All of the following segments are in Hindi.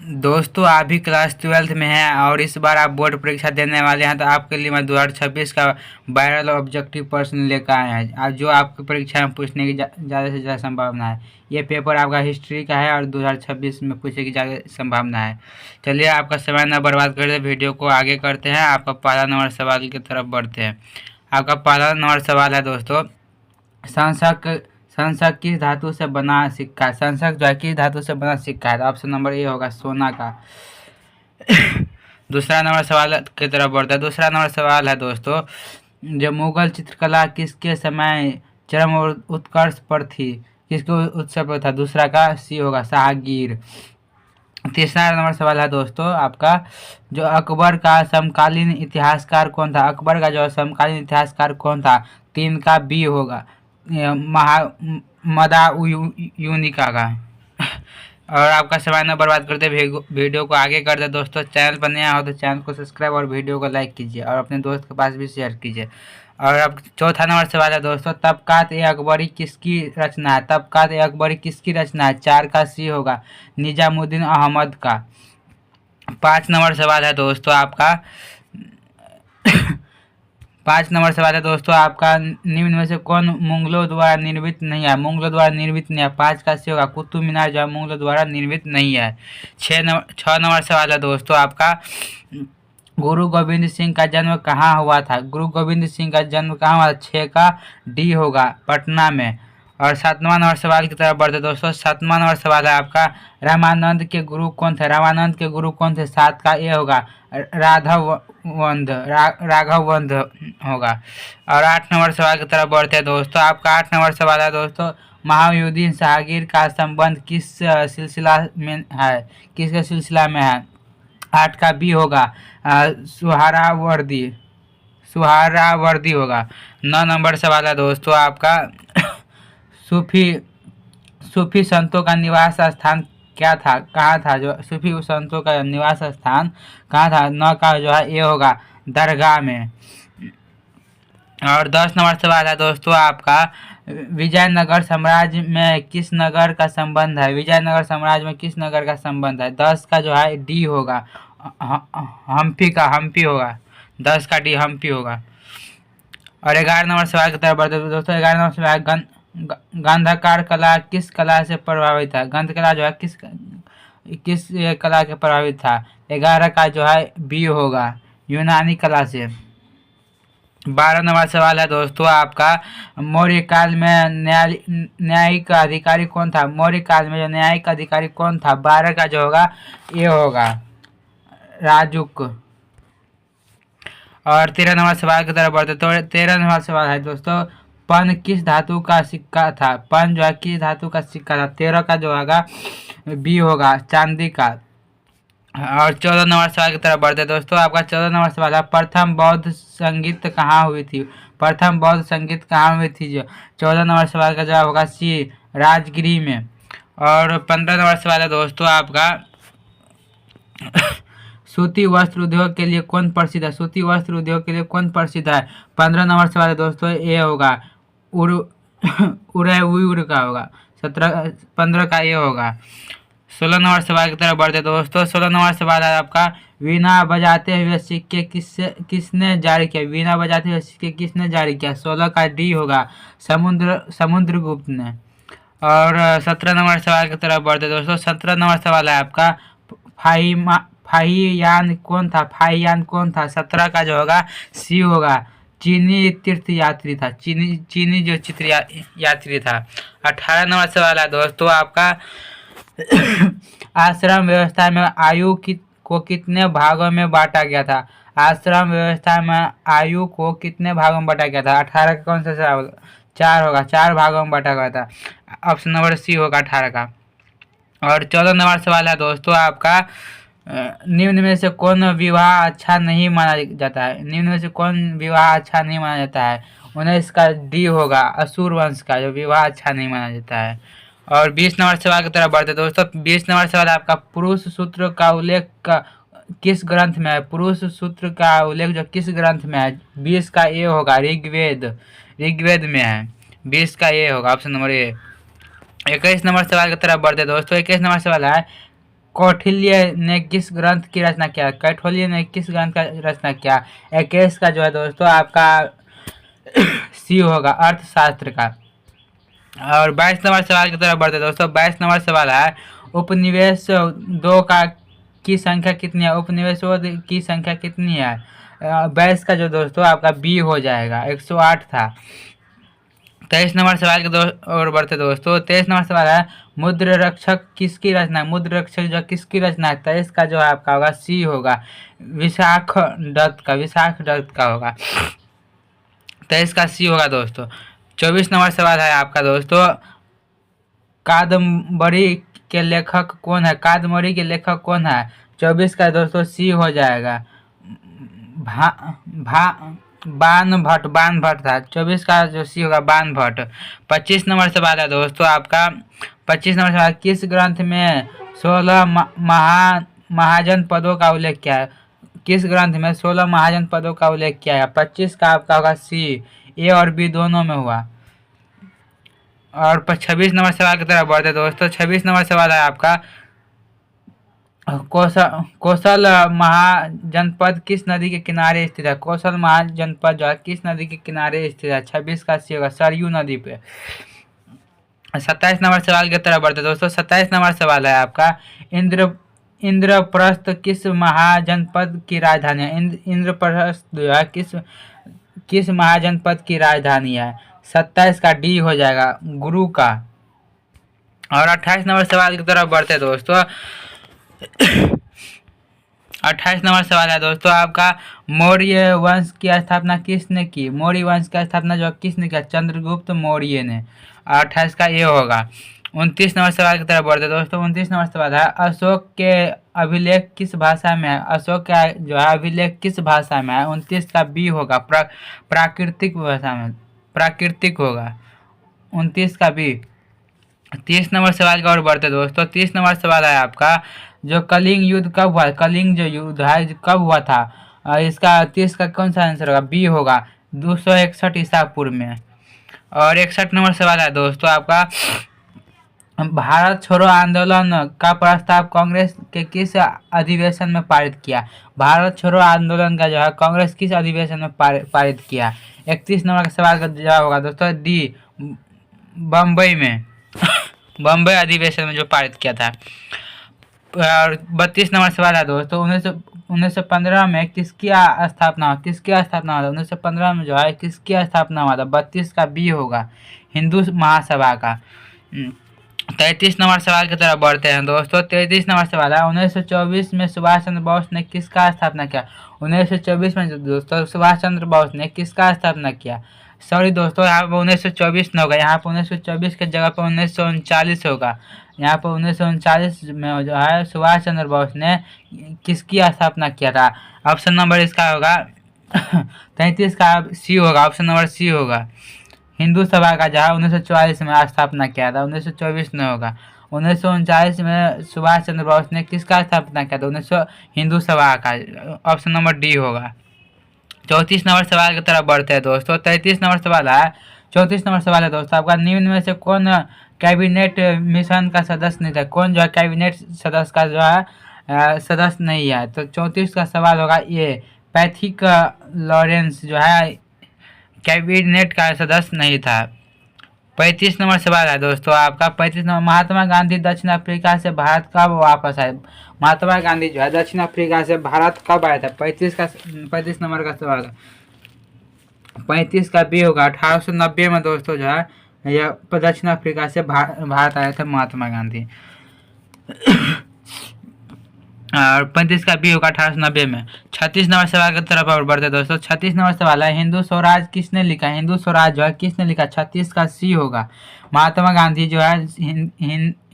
दोस्तों आप भी क्लास 12th में हैं और इस बार आप बोर्ड परीक्षा देने वाले हैं, तो आपके लिए मैं 2026 का वायरल ऑब्जेक्टिव प्रश्न लेकर आए हैं आज जो आपकी परीक्षा में पूछने की ज़्यादा से ज़्यादा संभावना है। ये पेपर आपका हिस्ट्री का है और 2026 में पूछने की ज़्यादा संभावना है। चलिए आपका समय न बर्बाद करते वीडियो को आगे करते हैं। आपका पहला नंबर सवाल की तरफ बढ़ते हैं। आपका पहला नंबर सवाल है दोस्तों, संसक संसक किस धातु से बना सिक्का है? संसक जो है किस धातु से बना सिक्का है? तो ऑप्शन नंबर ए होगा सोना का। दूसरा नंबर सवाल की तरफ बढ़ता है। दूसरा नंबर सवाल है दोस्तों, जो मुगल चित्रकला किसके समय चरम और उत्कर्ष पर थी? किसके उत्सव पर था? दूसरा का सी होगा शाहगीर। तीसरा नंबर सवाल है दोस्तों आपका, जो अकबर का समकालीन इतिहासकार कौन था? अकबर का जो समकालीन इतिहासकार कौन था? तीन का बी होगा मदायुनिका का। और आपका समय न बर्बाद करते वीडियो को आगे करते दोस्तों। चैनल पर नया हो तो चैनल को सब्सक्राइब और वीडियो को लाइक कीजिए और अपने दोस्त के पास भी शेयर कीजिए। और अब चौथा नंबर सवाल है दोस्तों, तबकात ए अकबरी किसकी रचना है? तबकात ए अकबरी किसकी रचना है? चार का सी होगा निजामुद्दीन अहमद का। 5 नंबर सवाल है दोस्तों आपका 5 नंबर सवाल है दोस्तों आपका, निम्न में से कौन मुगलों द्वारा निर्मित नहीं है? मुगलों द्वारा निर्मित नहीं है। 5 का सी होगा कुतुब मीनार जो है मुगलों द्वारा निर्मित नहीं है। 6 नंबर सवाल है दोस्तों आपका, गुरु गोविंद सिंह का जन्म कहाँ हुआ था? गुरु गोविंद सिंह का जन्म कहाँ हुआ था? 6 का डी होगा पटना में। और 7वां नंबर सवाल की तरफ बढ़ते दोस्तों। 7वां नंबर सवाल है आपका, रामानंद के गुरु कौन थे? रामानंद के गुरु कौन थे? 7 का ए होगा राघववंद होगा। और 8 नंबर सवाल की तरफ बढ़ते हैं दोस्तों। आपका 8 नंबर सवाल है दोस्तों, महायुद्दीन शाहगीर का संबंध किस सिलसिला में है? किसके सिलसिला में है? 8 का बी होगा सुहारावर्दी होगा। 9 नंबर सवाल है दोस्तों आपका, सूफी संतों का निवास स्थान क्या था? कहाँ था? जो सूफी संतों का निवास स्थान कहाँ था? 9 का जो है ये होगा दरगाह में। और 10 नंबर सवाल है दोस्तों आपका, विजयनगर साम्राज्य में किस नगर का संबंध है? विजयनगर साम्राज्य में किस नगर का संबंध है? 10 का जो है डी होगा हम्पी होगा। 10 का डी हम्पी होगा। और 11 नंबर सवाल की तरफ बढ़ते दोस्तों। 11 नंबर सवाल, गंधकार कला किस कला से प्रभावित था? गंध कला जो है किस कला के प्रभावित था? 11 का जो है बी होगा यूनानी कला से। 12 नंबर सवाल है दोस्तों आपका, मौर्य काल में न्यायिक अधिकारी कौन था? मौर्य काल में जो न्यायिक अधिकारी कौन था? 12 का जो होगा ये होगा राजुक। और 13 नंबर सवाल की तरफ बढ़ते तो 13 नंबर सवाल है दोस्तों, पन किस धातु का सिक्का था? पन जो है किस धातु का सिक्का था? 13 का जो होगा बी होगा चांदी का। और 14 नंबर सवाल की तरफ बढ़ते दोस्तों। आपका 14 नंबर सवाल है, प्रथम बौद्ध संगीत कहाँ हुई थी? प्रथम बौद्ध संगीत कहाँ हुई थी? जो 14 नंबर सवाल का जवाब होगा सी राजगिरी में। और 15 नंबर सवाल है दोस्तों आपका, सूती वस्त्र उद्योग के लिए कौन प्रसिद्ध है? सूती वस्त्र उद्योग के लिए कौन प्रसिद्ध है? 15 नंबर सवाल है दोस्तों ये होगा उरैउर का होगा। 15 का ये होगा। 16 नंबर सवाल की तरफ बढ़ते दोस्तों। 16 नंबर सवाल है आपका, वीणा बजाते हुए सिक्के किसने जारी किया? वीणा बजाते हुए सिक्के किसने जारी किया? 16 का डी होगा समुद्रगुप्त ने। और 17 नंबर सवाल की तरफ बढ़ते दोस्तों। 17 नंबर सवाल है आपका, फाहियान कौन था? फाहियान कौन था? 17 का जो होगा सी होगा चीनी तीर्थ यात्री था। चीनी जो चित्र यात्री था। 18 नंबर सवाल है दोस्तों आपका, आश्रम व्यवस्था में आयु को कितने भागों में बांटा गया था? आश्रम व्यवस्था में आयु को कितने भागों में बांटा गया था? 18 का कौन सा सवाल? 4 होगा। 4 भागों में बांटा गया था। ऑप्शन नंबर सी होगा 18 का। और 14 नंबर सवाल है दोस्तों आपका, निम्न में से कौन विवाह अच्छा नहीं माना जाता है? निम्न में से कौन विवाह अच्छा नहीं माना जाता है? 19 का डी होगा असुर वंश का जो विवाह अच्छा नहीं माना जाता है। और 20 नंबर सवाल की तरफ बढ़ते दोस्तों। 20 नंबर सवाल आपका, पुरुष सूत्र का उल्लेख किस ग्रंथ में है? पुरुष सूत्र का उल्लेख जो किस ग्रंथ में है? 20 का ए होगा ऋग्वेद में है। 20 का ए होगा ऑप्शन नंबर ए। 21 नंबर सवाल की तरफ बढ़ते दोस्तों। 21 नंबर सवाल है, कौटिल्य ने किस ग्रंथ की रचना किया? कौटिल्य ने किस ग्रंथ का रचना किया? 21 का जो है दोस्तों आपका सी होगा, अर्थशास्त्र का। और 22 नंबर सवाल की तरफ बढ़ते दोस्तों। 22 नंबर सवाल है, उपनिवेश दो का की संख्या कितनी है? उपनिवेशों की संख्या कितनी है? 22 का जो दोस्तों आपका बी हो जाएगा, 108 था। 23 नंबर सवाल के और बढ़ते दोस्तों। 23 नंबर सवाल है, मुद्र रक्षक किसकी रचना है? मुद्र रक्षक जो किसकी रचना है? 23 का जो है आपका होगा सी होगा, विशाख दत्त का, विशाख दत्त का होगा। 23 का सी होगा दोस्तों। 24 नंबर सवाल है आपका दोस्तों, कादम्बरी के लेखक कौन है? कादम्बरी के लेखक कौन है? 24 का दोस्तों सी हो जाएगा, भा भा बाण भट्ट, बाण भट्ट था। 24 का जो सी होगा बाण भट्ट। 25 नंबर सवाल है दोस्तों आपका। 25 नंबर सवाल, किस ग्रंथ में 16 महाजन पदों का उल्लेख किया है? किस ग्रंथ में 16 महाजन पदों का उल्लेख किया है? 25 का आपका होगा सी, ए और बी दोनों में हुआ। और 26 नंबर सवाल की तरफ बढ़ते दोस्तों। 26 नंबर सवाल है आपका, कौशल महाजनपद किस नदी के किनारे स्थित है? कौशल महाजनपद जो है किस नदी के किनारे स्थित है? 26 का सी होगा, सरयू नदी पे। 27 नंबर सवाल की तरफ बढ़ते दोस्तों। 27 नंबर सवाल है आपका, इंद्रप्रस्थ किस महाजनपद की राजधानी है? इंद्रप्रस्थ जो है किस महाजनपद की राजधानी है? 27 का डी हो जाएगा, गुरु का। और 28 नंबर सवाल की तरफ बढ़ते दोस्तों। 28 नंबर सवाल है दोस्तों आपका, मौर्य वंश की स्थापना किसने की? मौर्य वंश की स्थापना जो किसने किया? चंद्रगुप्त मौर्य ने। 28 का ये होगा। 29 नंबर सवाल की तरफ बढ़ते दोस्तों। 29 नंबर सवाल है, अशोक के अभिलेख किस भाषा में है? अशोक का जो है अभिलेख किस भाषा में है? 29 का बी होगा, प्राकृतिक भाषा में, प्राकृतिक होगा। 29 का बी। 30 नंबर सवाल का और बढ़ते दोस्तों। 30 नंबर सवाल है आपका, जो कलिंग युद्ध कब हुआ? कलिंग जो युद्ध है कब हुआ था? इसका 30 का कौन सा आंसर होगा? बी होगा, 261 ईसा पूर्व में। और 61 नंबर सवाल है दोस्तों आपका, भारत छोड़ो आंदोलन का प्रस्ताव कांग्रेस के किस अधिवेशन में पारित किया? भारत छोड़ो आंदोलन का जो है कांग्रेस किस अधिवेशन में पारित किया? 31 नंबर का सवाल का जवाब होगा दोस्तों डी, बम्बई में, बम्बई अधिवेशन में जो पारित किया था। और 32 नंबर सवाल है दोस्तों, 1915 में किसकी स्थापना हुआ? किसकी स्थापना हुआ था 1915 में जो है? किसकी स्थापना हुआ था? 32 का बी होगा, हिंदू महासभा का। 33 नंबर सवाल की तरफ बढ़ते हैं दोस्तों। 33 नंबर सवाल है, 1924 में सुभाष चंद्र बोस ने किसका स्थापना किया? 1924 में दोस्तों सुभाष चंद्र बोस ने किसका स्थापना किया? सॉरी दोस्तों, यहाँ पर 1924 न होगा, यहाँ पर 1924 के जगह पर 1939 होगा। यहाँ पर 1939 में जो है सुभाष चंद्र बोस ने किसकी स्थापना किया था? ऑप्शन नंबर इसका होगा 33 का सी होगा, ऑप्शन नंबर सी होगा, हिंदू सभा का जहाँ 1944 में स्थापना किया था, 1924 में होगा। 1939 में सुभाष चंद्र बोस ने किसका स्थापना किया था? 1900 हिंदू सभा का, ऑप्शन नंबर डी होगा। 34 नंबर सवाल की तरफ बढ़ते हैं दोस्तों। 33 नंबर सवाल है, 34 नंबर सवाल है दोस्तों आपका, निम्न में से कौन कैबिनेट मिशन का सदस्य नहीं था? कौन जो है कैबिनेट सदस्य का जो है सदस्य नहीं है? तो 34 का सवाल होगा ये, पैथिक लॉरेंस जो है कैबिनेट का सदस्य नहीं था। 35 नंबर सवाल है दोस्तों आपका। 35 नंबर, महात्मा गांधी दक्षिण अफ्रीका से भारत कब वापस आए? महात्मा गांधी जो है दक्षिण अफ्रीका से भारत कब आया था? 35 नंबर का सवाल है। 35 का बी होगा, 1890 में दोस्तों जो है यह दक्षिण अफ्रीका से भारत आए थे महात्मा गांधी। और 35 का बी होगा 1890 में। 36 नंबर सवाल की तरफ और बढ़ते दोस्तों। 36 नंबर सवाल है, हिंदू स्वराज किसने लिखा? हिंदू स्वराज जो है किसने लिखा? 36 का सी होगा, महात्मा गांधी जो है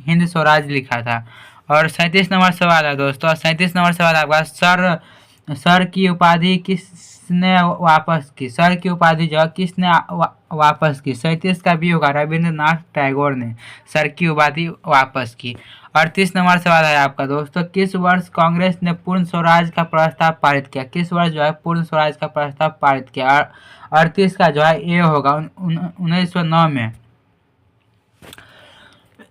हिंद स्वराज लिखा था। और 37 नंबर सवाल है दोस्तों। 37 नंबर सवाल आपका, सर की उपाधि किसने वापस की? सर की उपाधि जो है किसने वापस की? 37 का भी होगा, रविंद्रनाथ टैगोर ने सर की उपाधि वापस की। 38 नंबर सवाल है आपका दोस्तों, किस वर्ष कांग्रेस ने पूर्ण स्वराज का प्रस्ताव पारित किया? किस वर्ष जो है पूर्ण स्वराज का प्रस्ताव पारित किया? 38 का जो है ए होगा, 1909 में।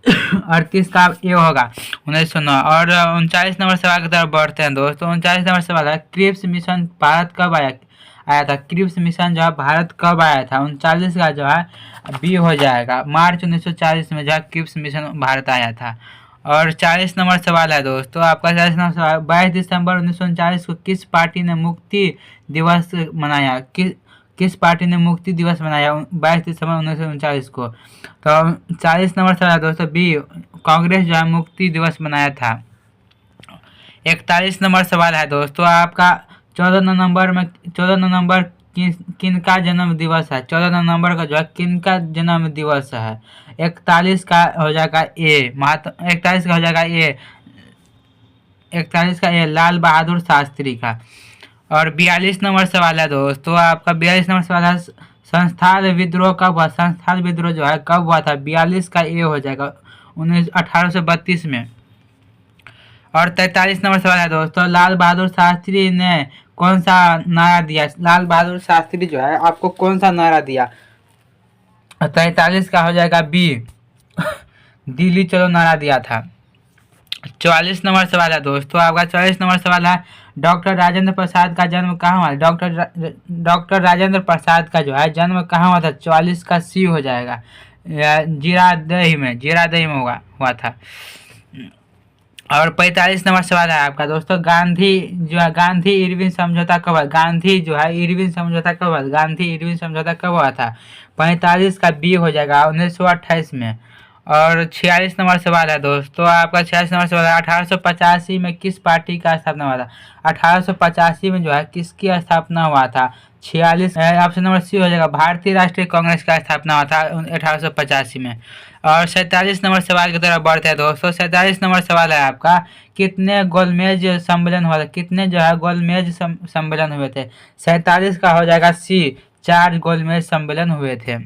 38 का ए होगा 1909। और 39 नंबर सवाल की तरफ बढ़ते हैं दोस्तों। 39 नंबर सवाल है, क्रिप्स मिशन भारत कब आया था। क्रिप्स मिशन जो है भारत कब आया था। 39 का जो है बी हो जाएगा, मार्च 1940 में जो है क्रिप्स मिशन भारत आया था। और 40 नंबर सवाल है दोस्तों आपका। 40 नंबर सवाल, 22 दिसंबर 1939 को किस पार्टी ने मुक्ति दिवस मनाया। किस पार्टी ने मुक्ति दिवस मनाया 22 दिसंबर 1939 को। तो 40 नंबर सवाल है दोस्तों बी, कांग्रेस जो है मुक्ति दिवस मनाया था। 41 नंबर सवाल है दोस्तों आपका। 14 नवंबर किनका जन्म दिवस है। 14 नवंबर का जो है किनका जन्म दिवस है। 41 का हो जाएगा ए, 41 का हो जाएगा ए, 41 का ए लाल बहादुर शास्त्री का। और 42 नंबर सवाल है दोस्तों आपका। 42 नंबर सवाल है, संस्थाल विद्रोह कब हुआ। संस्थाल विद्रोह जो है कब हुआ था। 42 का ए हो जाएगा 1832 में। और 43 नंबर सवाल है दोस्तों, लाल बहादुर शास्त्री ने कौन सा नारा दिया। लाल बहादुर शास्त्री जो है आपको कौन सा नारा दिया। 43 का हो जाएगा बी, दिल्ली चलो नारा दिया था। 44 नंबर सवाल है दोस्तों आपका। 44 नंबर सवाल है, डॉक्टर राजेंद्र प्रसाद का जन्म कहाँ हुआ। डॉक्टर राजेंद्र प्रसाद का जो है जन्म कहाँ हुआ था। 44 का सी हो जाएगा, जीरादेई में हुआ था। और 45 नंबर सवाल है आपका दोस्तों, गांधी जो है गांधी इरविन समझौता कब हुआ। गांधी जो है इरविन समझौता कब हुआ। गांधी इरविन समझौता कब हुआ था। 45 का बी हो जाएगा 1928 में। और 46 नंबर सवाल है दोस्तों आपका। 46 नंबर सवाल है, 1885 में किस पार्टी का स्थापना हुआ था। 1885 में जो है किसकी स्थापना हुआ था। 46 ऑप्शन नंबर सी हो जाएगा, भारतीय राष्ट्रीय कांग्रेस का स्थापना हुआ था 1885 में। और 47 नंबर सवाल की तरफ बढ़ते हैं दोस्तों। 47 नंबर सवाल है आपका, कितने गोलमेज सम्मेलन हुआ था। कितने जो है गोलमेज सम्मेलन हुए थे। 47 का हो जाएगा सी, 4 गोलमेज सम्मेलन हुए थे।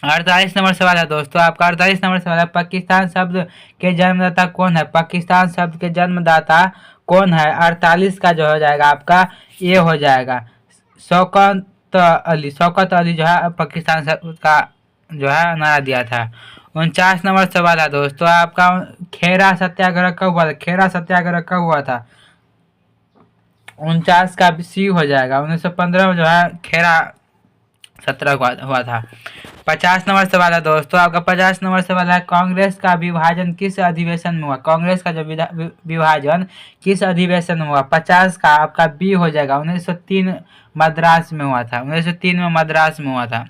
48 नंबर सवाल है दोस्तों आपका। 48 नंबर सवाल है, पाकिस्तान शब्द के जन्मदाता कौन है। पाकिस्तान शब्द के जन्मदाता कौन है। 48 का जो हो जाएगा आपका ये हो जाएगा शौकत अली। शौकत अली जो है पाकिस्तान शब्द का जो है नारा दिया था। 49 नंबर सवाल है दोस्तों आपका, खेरा सत्याग्रह कब हुआ था। खेरा सत्याग्रह कब हुआ था। 49 का सी हो जाएगा, 1915 में जो है खेरा सत्याग्रह हुआ था। 50 नंबर सवाल है दोस्तों आपका। 50 नंबर सवाल है, कांग्रेस का विभाजन किस अधिवेशन में हुआ। कांग्रेस का जो विभाजन किस अधिवेशन में हुआ। 50 का आपका बी हो जाएगा, 1903 मद्रास में हुआ था। 1903 में मद्रास में हुआ था।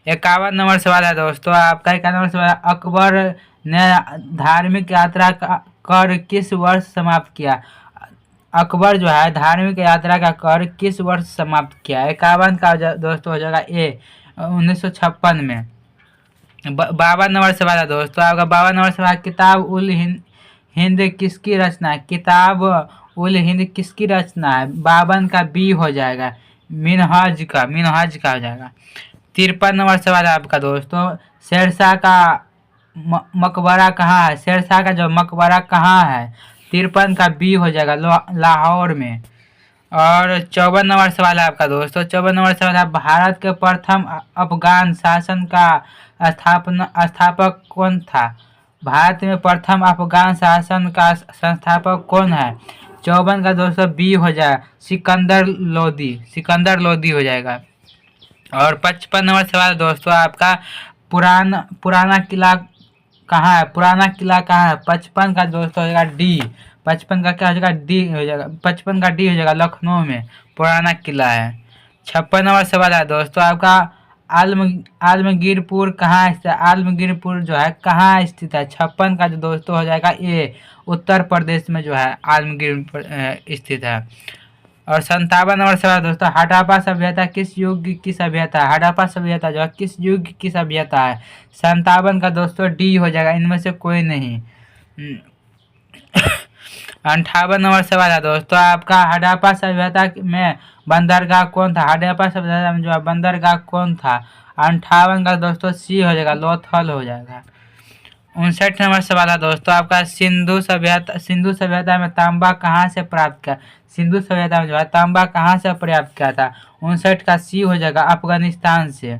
51 नंबर सवाल है दोस्तों आपका। 51 नंबर सवाल है, अकबर ने धार्मिक यात्रा कर किस वर्ष समाप्त किया। अकबर जो है धार्मिक यात्रा का कर किस वर्ष समाप्त किया। 51 का दोस्तों हो जाएगा ए, 1956 में। 52 नंबर सवाल है दोस्तों आपका। 52 नंबर सवाल, किताब उल हिंद किसकी रचना है। किताब उल हिंद किसकी रचना है। 52 का बी हो जाएगा, मिनहाज का हो जाएगा। 53 नंबर सवाल है आपका दोस्तों, शेरशाह का मकबरा कहाँ है। शेरशाह का जो मकबरा कहाँ है। 53 का बी हो जाएगा, लाहौर में। और 54 नंबर सवाल है आपका दोस्तों। 54 नंबर सवाल है, भारत के प्रथम अफगान शासन का स्थापक कौन था। भारत में प्रथम अफगान शासन का संस्थापक कौन है। 54 का दोस्तों बी हो जाएगा, सिकंदर लोदी हो जाएगा। और 55 नंबर सवाल दोस्तों आपका, पुराना किला कहाँ है। पुराना किला कहाँ है। 55 का दोस्तों हो जाएगा डी। 55 का क्या हो जाएगा, डी हो जाएगा। 55 का डी हो जाएगा, लखनऊ में पुराना किला है। 56 नंबर सवाल है दोस्तों आपका, आलमगीरपुर कहाँ स्थित है। आलमगीरपुर जो है कहाँ स्थित है। 56 का जो दोस्तों हो जाएगा ए, उत्तर प्रदेश में जो है आलमगीरपुर स्थित है। और 57 नंबर सवाल दोस्तों, हड़प्पा सभ्यता किस युग की सभ्यता है। हड़प्पा सभ्यता जो है किस युग की सभ्यता है। 57 का दोस्तों डी हो जाएगा, इनमें से कोई नहीं। 58 नंबर सवाल है दोस्तों आपका, हड़प्पा सभ्यता में बंदरगाह कौन था। हड़प्पा सभ्यता में जो है बंदरगाह कौन था। 58 का दोस्तों सी हो जाएगा, लोथल हो जाएगा। 59 नंबर सवाल है दोस्तों आपका, सिंधु सभ्यता में तांबा कहाँ से प्राप्त किया। सिंधु सभ्यता में जो है तांबा कहाँ से प्राप्त किया था। 59 का सी हो जाएगा, अफगानिस्तान से।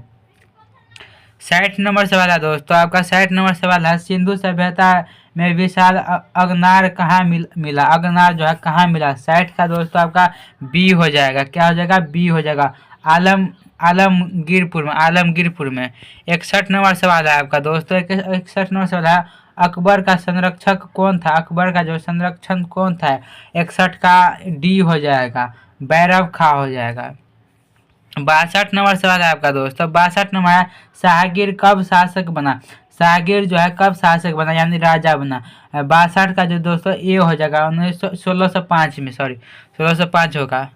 60 नंबर सवाल है दोस्तों आपका। 60 नंबर सवाल है, सिंधु सभ्यता में विशाल अगनार कहाँ मिला। अगनार जो है कहाँ मिला। 60 का दोस्तों आपका बी हो जाएगा। क्या हो जाएगा, बी हो जाएगा। आलमगीरपुर में, आलमगीरपुर में। 61 नंबर सवाल है आपका दोस्तों। 61 नंबर सवाल है, अकबर का संरक्षक कौन था। अकबर का जो संरक्षण कौन था। 61 का डी हो जाएगा, बैरव खां हो जाएगा। 62 नंबर सवाल है आपका दोस्तों। 62 नंबर है, शाहगीर कब शासक बना। शाहगीर जो है कब शासक बना, यानी राजा बना। 62 का जो दोस्तों ए हो जाएगा 1605 में, सॉरी 1605 होगा।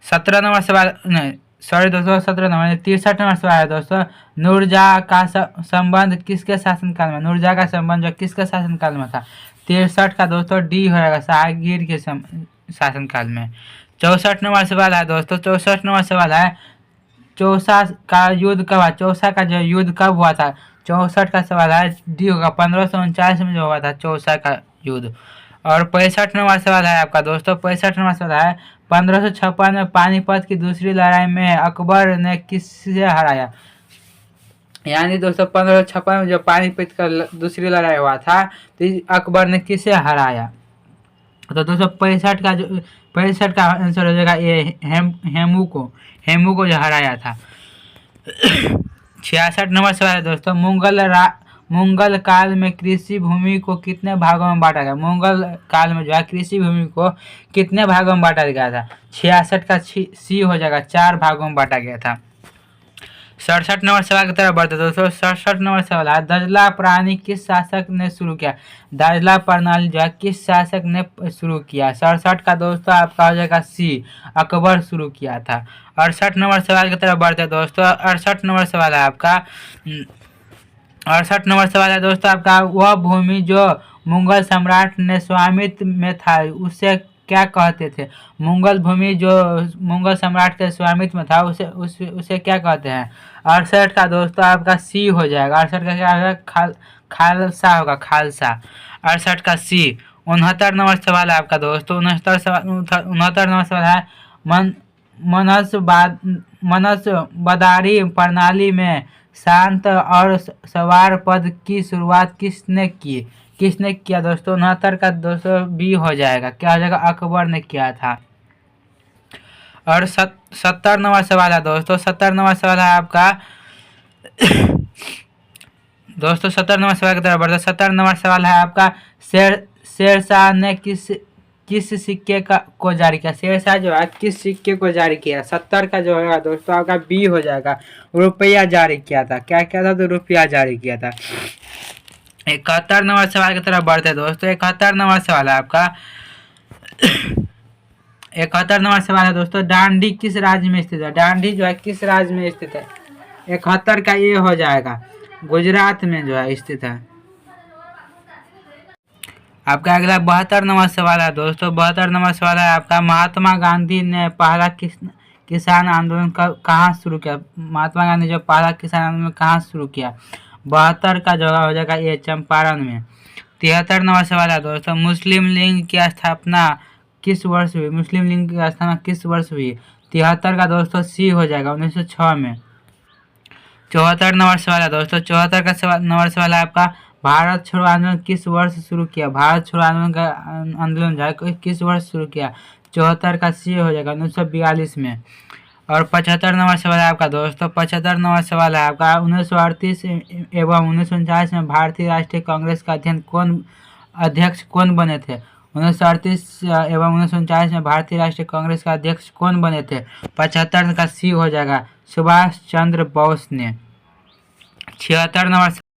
17 नंबर सवाल, नहीं सॉरी दोस्तों 17 नंबर, 63 नंबर सवाल है दोस्तों। नूरजहाँ का संबंध किसके शासनकाल में। नूरजहाँ का संबंध जो किसके शासनकाल में था। 63 का दोस्तों डी हो जाएगा, शाहगीर के शासनकाल में। 64 नंबर सवाल है दोस्तों। 64 नंबर सवाल है, चौसा का युद्ध कब हुआ। चौसा का जो युद्ध कब हुआ था। 64 का सवाल है, डी होगा, 1549 में जो हुआ था चौसा का युद्ध। और 65 नंबर सवाल है आपका दोस्तों। 65 नंबर सवाल है, 1556 में पानीपत की दूसरी लड़ाई में अकबर ने किससे हराया। यानी दोस्तों 1556 में जो पानीपत का दूसरी लड़ाई हुआ था तो अकबर ने किसे हराया। तो दोस्तों 65 का जो 65 का आंसर हो जाएगा ये हेमू को जो हराया था। 66 नंबर सवाल है दोस्तों। मुगल काल में कृषि भूमि को कितने भागों में बांटा गया। मुगल काल में जो है कृषि भूमि को कितने भागों में बांटा गया था। 66 का सी हो जाएगा, 4 भागों में बांटा गया था। 67 नंबर सवाल की तरफ बढ़ते दोस्तों। 67 नंबर सवाल है, दार्जुला प्रणाली किस शासक ने शुरू किया। दार्जुला प्रणाली जो है किस शासक ने शुरू किया। 67 का दोस्तों आपका हो जाएगा सी, अकबर शुरू किया था। 68 नंबर सवाल की तरफ बढ़ते दोस्तों। 68 नंबर सवाल है आपका। 68 नंबर सवाल है दोस्तों आपका, वह भूमि जो मुगल सम्राट ने स्वामित्व में था उसे क्या कहते थे। मुगल भूमि जो मुगल सम्राट के स्वामित्व में था उसे क्या कहते हैं। 68 का दोस्तों आपका सी हो जाएगा। 68 का क्या होगा, खालसा होगा, खालसा। 68 का सी। 69 नंबर सवाल है आपका दोस्तों। 69 नंबर सवाल है, मनसबदारी प्रणाली में शांत और सवार पद की शुरुआत किसने किया दोस्तों। 69 का दोस्तों बी हो जाएगा। क्या हो जाएगा, अकबर ने किया था। और 70 नंबर सवाल है दोस्तों। 70 नंबर सवाल है आपका दोस्तों। 70 नंबर सवाल की तरफ बढ़ते। 70 नंबर सवाल है आपका, शेरशाह ने किस सिक्के को जारी किया। शेरशाह जो है किस सिक्के को जारी किया। 70 का जो होगा दोस्तों आपका बी हो जाएगा, रुपया जारी किया था। क्या किया था, तो रुपया जारी किया था। 71 नंबर सवाल की तरफ बढ़ते दोस्तों। 71 नंबर सवाल है आपका। 71 नंबर सवाल है दोस्तों, डांडी किस राज्य में स्थित है। डांडी जो है किस राज्य में स्थित है। 71 का ये हो जाएगा, गुजरात में जो है स्थित है। आपका अगला 72 नंबर सवाल है दोस्तों। 72 नंबर सवाल है आपका, महात्मा गांधी ने पहला किसान आंदोलन कहाँ शुरू किया। महात्मा गांधी जो पहला किसान आंदोलन कहाँ शुरू किया। 72 का जवाब हो जाएगा ये, चंपारण में। 73 नंबर सवाल है दोस्तों, मुस्लिम लीग की स्थापना किस वर्ष हुई। मुस्लिम लीग की स्थापना किस वर्ष हुई। 73 का दोस्तों सी हो जाएगा, 1906 में। 74 नंबर सवाल है दोस्तों। 74 का नंबर सवाल है आपका, भारत छोड़ो आंदोलन किस वर्ष शुरू किया। भारत छोड़ो आंदोलन का आंदोलन जो है किस वर्ष शुरू किया। 74 का सी हो जाएगा, 1942 में। और 75 नंबर सवाल है आपका दोस्तों। 75 नंबर सवाल है आपका, 1938 एवं 1949 में भारतीय राष्ट्रीय कांग्रेस का अध्यक्ष कौन बने थे। 1938 एवं 1949 में भारतीय राष्ट्रीय कांग्रेस का अध्यक्ष कौन बने थे। 75 का सी हो जाएगा, सुभाष चंद्र बोस ने। 76 नंबर